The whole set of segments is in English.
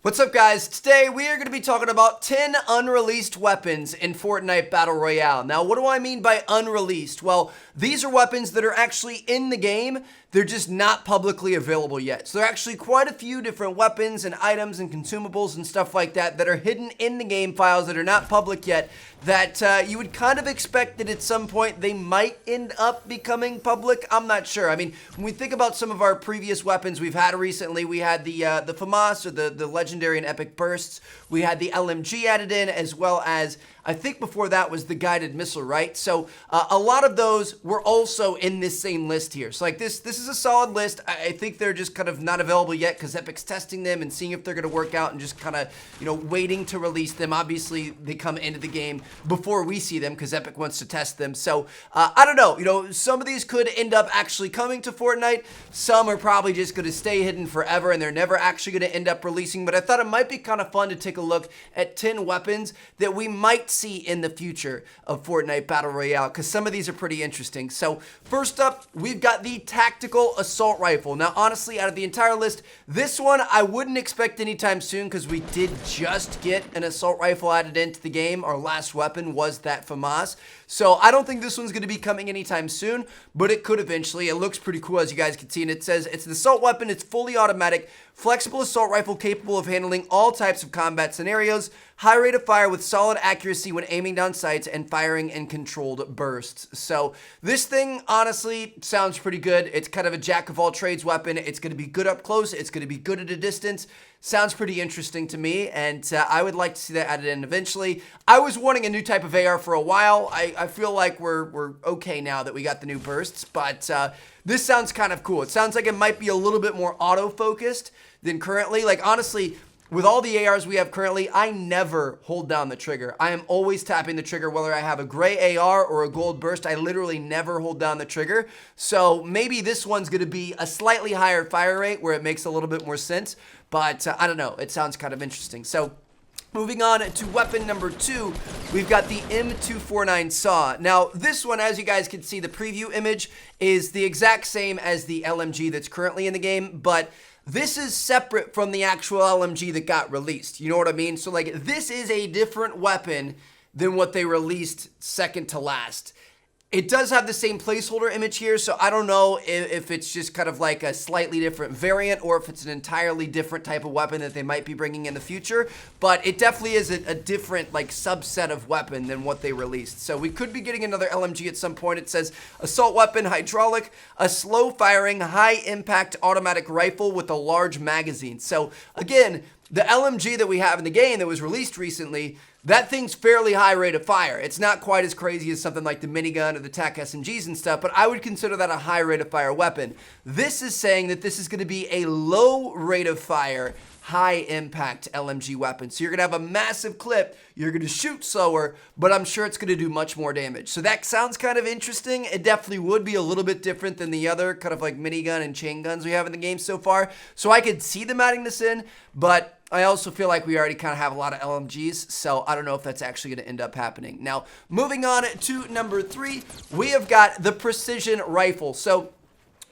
What's up, guys? Today we are going to be talking about 10 unreleased weapons in Fortnite Battle Royale. Now, what do I mean by unreleased? Well, these are weapons that are actually in the game. They're just not publicly available yet. So there are actually quite a few different weapons and items and consumables and stuff like that that are hidden in the game files that are not public yet that you would kind of expect that at some point they might end up becoming public. I'm not sure. I mean, when we think about some of our previous weapons we've had recently, we had the FAMAS, or the legendary and epic bursts. We had the LMG added in, as well as I think before that was the guided missile, right? So a lot of those were also in this same list here. So like this is a solid list. I think they're just kind of not available yet because Epic's testing them and seeing if they're going to work out and just kind of, waiting to release them. Obviously, they come into the game before we see them because Epic wants to test them. So I don't know. Some of these could end up actually coming to Fortnite. Some are probably just going to stay hidden forever and they're never actually going to end up releasing. But I thought it might be kind of fun to take a look at 10 weapons that we might see in the future of Fortnite Battle Royale, because some of these are pretty interesting. So first up, we've got the Tactical Assault Rifle. Now, honestly, out of the entire list, this one I wouldn't expect anytime soon because we did just get an assault rifle added into the game. Our last weapon was that FAMAS. So I don't think this one's going to be coming anytime soon, but it could eventually. It looks pretty cool, as you guys can see, and it says it's an assault weapon. It's fully automatic, flexible assault rifle capable of handling all types of combat scenarios, high rate of fire with solid accuracy when aiming down sights, and firing in controlled bursts. So this thing honestly sounds pretty good. It's kind of a jack of all trades weapon. It's going to be good up close. It's going to be good at a distance. Sounds pretty interesting to me, and I would like to see that added in eventually. I was wanting a new type of AR for a while. I feel like we're okay now that we got the new bursts, but this sounds kind of cool. It sounds like it might be a little bit more auto-focused than currently. Like, honestly, with all the ARs we have currently, I never hold down the trigger. I am always tapping the trigger, whether I have a gray AR or a gold burst. I literally never hold down the trigger. So maybe this one's going to be a slightly higher fire rate where it makes a little bit more sense. But I don't know. It sounds kind of interesting. So moving on to weapon number 2, we've got the M249 Saw. Now, this one, as you guys can see, the preview image is the exact same as the LMG that's currently in the game, but this is separate from the actual LMG that got released. You know what I mean? So, like, this is a different weapon than what they released second to last. It does have the same placeholder image here, so I don't know if it's just kind of like a slightly different variant or if it's an entirely different type of weapon that they might be bringing in the future, but it definitely is a different, like, subset of weapon than what they released. So we could be getting another LMG at some point. It says assault weapon, hydraulic, a slow-firing, high-impact automatic rifle with a large magazine. So, again, the LMG that we have in the game that was released recently, that thing's fairly high rate of fire. It's not quite as crazy as something like the minigun or the TAC SMGs and stuff, but I would consider that a high rate of fire weapon. This is saying that this is going to be a low rate of fire, high impact LMG weapon. So you're going to have a massive clip, you're going to shoot slower, but I'm sure it's going to do much more damage. So that sounds kind of interesting. It definitely would be a little bit different than the other kind of like minigun and chain guns we have in the game so far. So I could see them adding this in, but I also feel like we already kind of have a lot of LMGs, so I don't know if that's actually going to end up happening. Now, moving on to number 3, we have got the precision rifle. So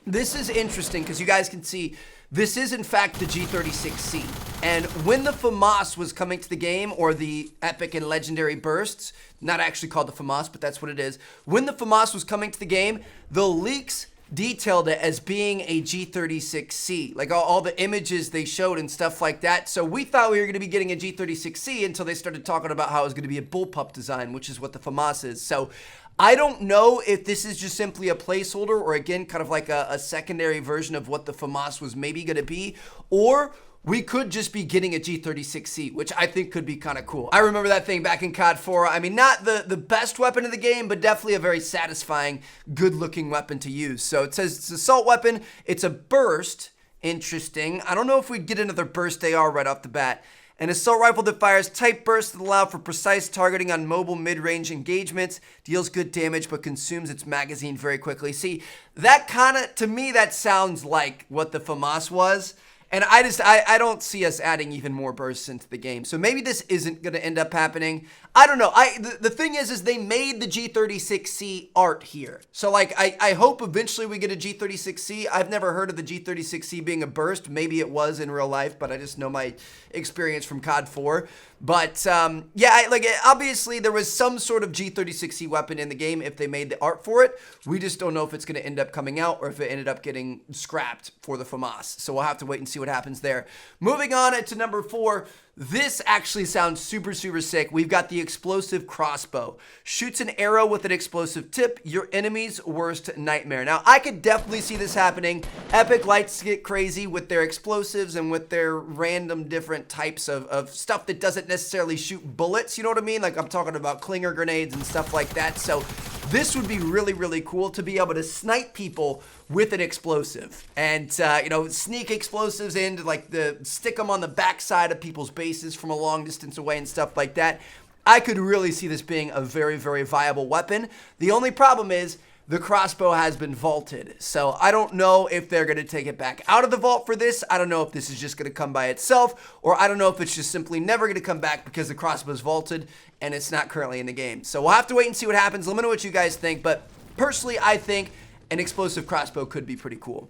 this is interesting because you guys can see this is in fact the G36C. And when the FAMAS was coming to the game, or the epic and legendary bursts, not actually called the FAMAS, but that's what it is. When the FAMAS was coming to the game, the leaks detailed it as being a G36C, like all the images they showed and stuff like that. So we thought we were going to be getting a G36C until they started talking about how it was going to be a bullpup design, which is what the FAMAS is. So I don't know if this is just simply a placeholder or, again, kind of like a secondary version of what the FAMAS was maybe going to be, or we could just be getting a G36C, which I think could be kind of cool. I remember that thing back in COD 4. I mean, not the best weapon in the game, but definitely a very satisfying, good-looking weapon to use. So it says it's an assault weapon. It's a burst. Interesting. I don't know if we'd get another burst AR right off the bat. An assault rifle that fires tight bursts that allow for precise targeting on mobile mid-range engagements, deals good damage, but consumes its magazine very quickly. See, that kind of, to me, that sounds like what the FAMAS was. And I don't see us adding even more bursts into the game. So maybe this isn't going to end up happening. I don't know. The thing is they made the G36C art here. So like, I hope eventually we get a G36C. I've never heard of the G36C being a burst. Maybe it was in real life, but I just know my experience from COD 4. But yeah, obviously there was some sort of G36C weapon in the game if they made the art for it. We just don't know if it's going to end up coming out or if it ended up getting scrapped for the FAMAS. So we'll have to wait and see what happens there. Moving on to number 4. This actually sounds super, super sick. We've got the explosive crossbow. Shoots an arrow with an explosive tip, your enemy's worst nightmare. Now, I could definitely see this happening. Epic likes to get crazy with their explosives and with their random different types of stuff that doesn't necessarily shoot bullets, you know what I mean? Like, I'm talking about clinger grenades and stuff like that. So this would be really, really cool to be able to snipe people with an explosive and, you know, sneak explosives in to like stick them on the backside of people's bases from a long distance away and stuff like that. I could really see this being a very, very viable weapon. The only problem is the crossbow has been vaulted. So I don't know if they're going to take it back out of the vault for this. I don't know if this is just going to come by itself, or I don't know if it's just simply never going to come back because the crossbow is vaulted and it's not currently in the game. So we'll have to wait and see what happens. Let me know what you guys think, but personally, I think an explosive crossbow could be pretty cool.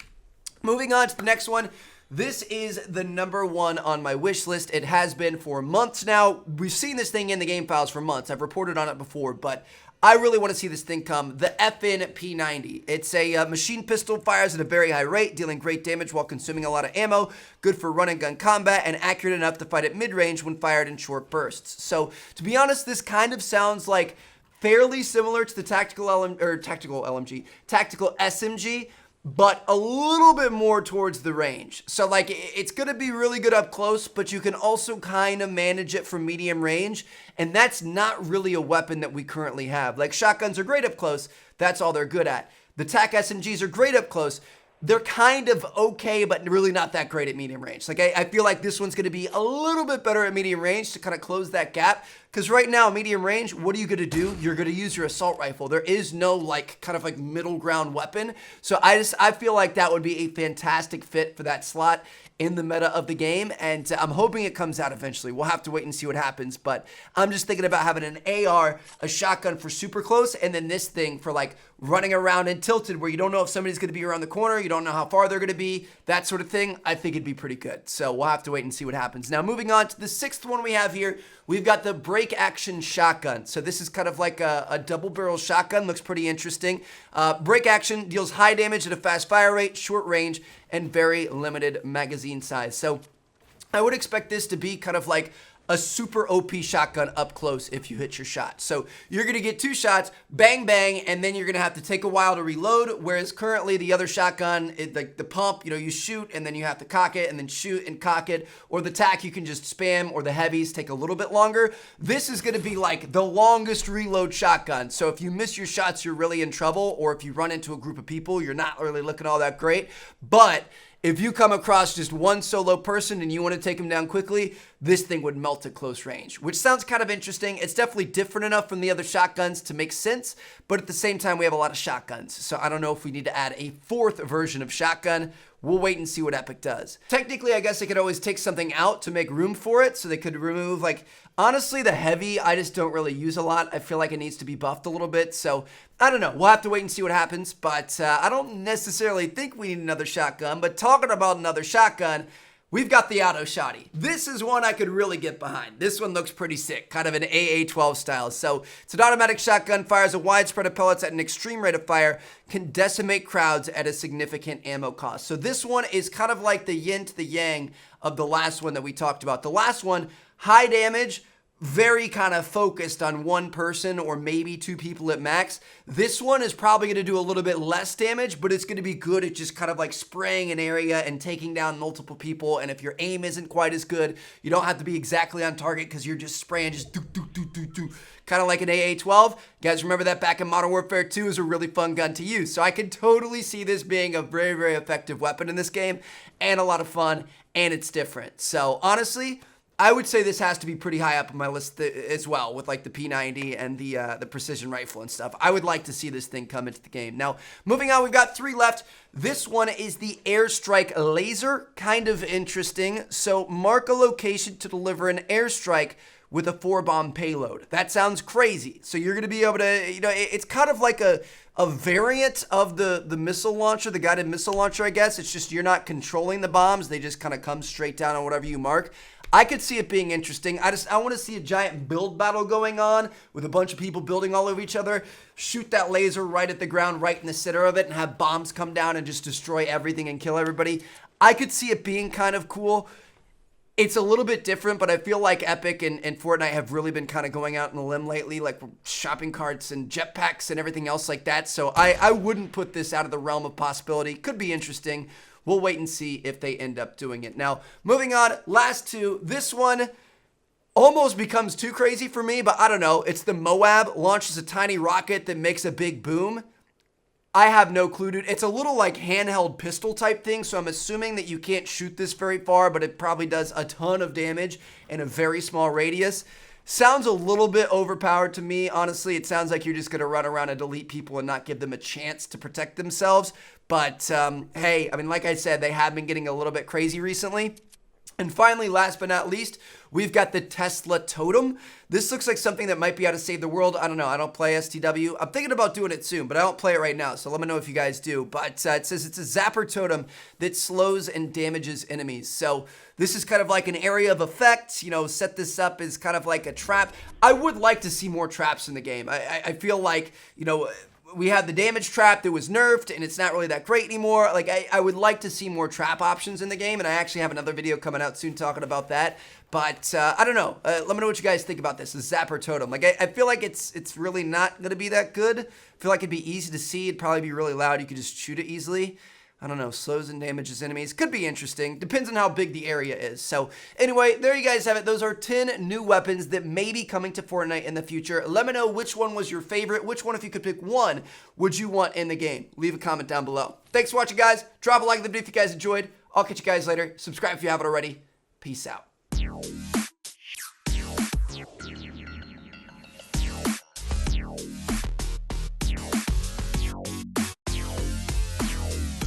Moving on to the next one. This is the number 1 on my wish list. It has been for months now. We've seen this thing in the game files for months. I've reported on it before, but I really want to see this thing come. The FN-P90. It's a machine pistol, fires at a very high rate, dealing great damage while consuming a lot of ammo. Good for run and gun combat and accurate enough to fight at mid-range when fired in short bursts. So, to be honest, this kind of sounds like fairly similar to the tactical SMG, but a little bit more towards the range. So like, it's going to be really good up close, but you can also kind of manage it from medium range. And that's not really a weapon that we currently have. Like, shotguns are great up close. That's all they're good at. The TAC SMGs are great up close. They're kind of okay, but really not that great at medium range. Like, I feel like this one's going to be a little bit better at medium range to kind of close that gap. Because right now, medium range, what are you going to do? You're going to use your assault rifle. There is no, like, kind of like middle ground weapon. So I feel like that would be a fantastic fit for that slot in the meta of the game, and I'm hoping it comes out eventually. We'll have to wait and see what happens, but I'm just thinking about having an AR, a shotgun for super close, and then this thing for like running around and tilted where you don't know if somebody's going to be around the corner, you don't know how far they're going to be, that sort of thing. I think it'd be pretty good, so we'll have to wait and see what happens. Now, moving on to the 6th one we have here, we've got the break action shotgun. So this is kind of like a double barrel shotgun, looks pretty interesting. Break action deals high damage at a fast fire rate, short range, and very limited magazine size. So I would expect this to be kind of like a super OP shotgun up close if you hit your shot. So you're going to get 2 shots, bang, bang, and then you're going to have to take a while to reload, whereas currently the other shotgun, like the pump, you know, you shoot and then you have to cock it and then shoot and cock it, or the TAC you can just spam, or the heavies take a little bit longer. This is going to be like the longest reload shotgun. So if you miss your shots, you're really in trouble, or if you run into a group of people, you're not really looking all that great. But if you come across just one solo person and you want to take them down quickly, this thing would melt at close range, which sounds kind of interesting. It's definitely different enough from the other shotguns to make sense, but at the same time, we have a lot of shotguns. So I don't know if we need to add a 4th version of shotgun. We'll wait and see what Epic does. Technically, I guess they could always take something out to make room for it. So they could remove, like, honestly, the heavy, I just don't really use a lot. I feel like it needs to be buffed a little bit. So I don't know. We'll have to wait and see what happens. But I don't necessarily think we need another shotgun. But talking about another shotgun, we've got the auto shotty. This is one I could really get behind. This one looks pretty sick, kind of an AA-12 style. So it's an automatic shotgun, fires a wide spread of pellets at an extreme rate of fire, can decimate crowds at a significant ammo cost. So this one is kind of like the yin to the yang of the last one that we talked about. The last one, high damage, very kind of focused on one person or maybe 2 people at max. This one is probably going to do a little bit less damage, but it's going to be good at just kind of like spraying an area and taking down multiple people. And if your aim isn't quite as good, you don't have to be exactly on target because you're just spraying, just do. Kind of like an AA-12. You guys remember that back in Modern Warfare 2 is a really fun gun to use. So I could totally see this being a very, very effective weapon in this game and a lot of fun, and it's different. So honestly, I would say this has to be pretty high up on my list as well, with like the P90 and the precision rifle and stuff. I would like to see this thing come into the game. Now, moving on, we've got 3 left. This one is the airstrike laser, kind of interesting. So mark a location to deliver an airstrike with a 4-bomb payload. That sounds crazy. So you're going to be able to, it's kind of like a variant of the missile launcher, the guided missile launcher, I guess. It's just you're not controlling the bombs. They just kind of come straight down on whatever you mark. I could see it being interesting. I want to see a giant build battle going on with a bunch of people building all over each other, shoot that laser right at the ground, right in the center of it, and have bombs come down and just destroy everything and kill everybody. I could see it being kind of cool. It's a little bit different, but I feel like Epic and Fortnite have really been kind of going out on a limb lately, like shopping carts and jetpacks and everything else like that. So I wouldn't put this out of the realm of possibility. Could be interesting. We'll wait and see if they end up doing it. Now, moving on, last 2. This one almost becomes too crazy for me, but I don't know. It's the Moab, launches a tiny rocket that makes a big boom. I have no clue, dude. It's a little like handheld pistol type thing, so I'm assuming that you can't shoot this very far, but it probably does a ton of damage in a very small radius. Sounds a little bit overpowered to me, honestly. It sounds like you're just going to run around and delete people and not give them a chance to protect themselves. But, hey, I mean, like I said, they have been getting a little bit crazy recently. And finally, last but not least, we've got the Tesla Totem. This looks like something that might be out to save the world. I don't know. I don't play STW. I'm thinking about doing it soon, but I don't play it right now. So let me know if you guys do. But it says it's a zapper totem that slows and damages enemies. So this is kind of like an area of effect. Set this up as kind of like a trap. I would like to see more traps in the game. I feel like, we had the damage trap that was nerfed and it's not really that great anymore. Like, I would like to see more trap options in the game, and I actually have another video coming out soon talking about that. But I don't know. Let me know what you guys think about this, the Zapper Totem. Like, I feel like it's really not going to be that good. I feel like it'd be easy to see. It'd probably be really loud. You could just shoot it easily. I don't know, slows and damages enemies. Could be interesting. Depends on how big the area is. So anyway, there you guys have it. Those are 10 new weapons that may be coming to Fortnite in the future. Let me know which one was your favorite. Which one, if you could pick one, would you want in the game? Leave a comment down below. Thanks for watching, guys. Drop a like on the video if you guys enjoyed. I'll catch you guys later. Subscribe if you haven't already. Peace out.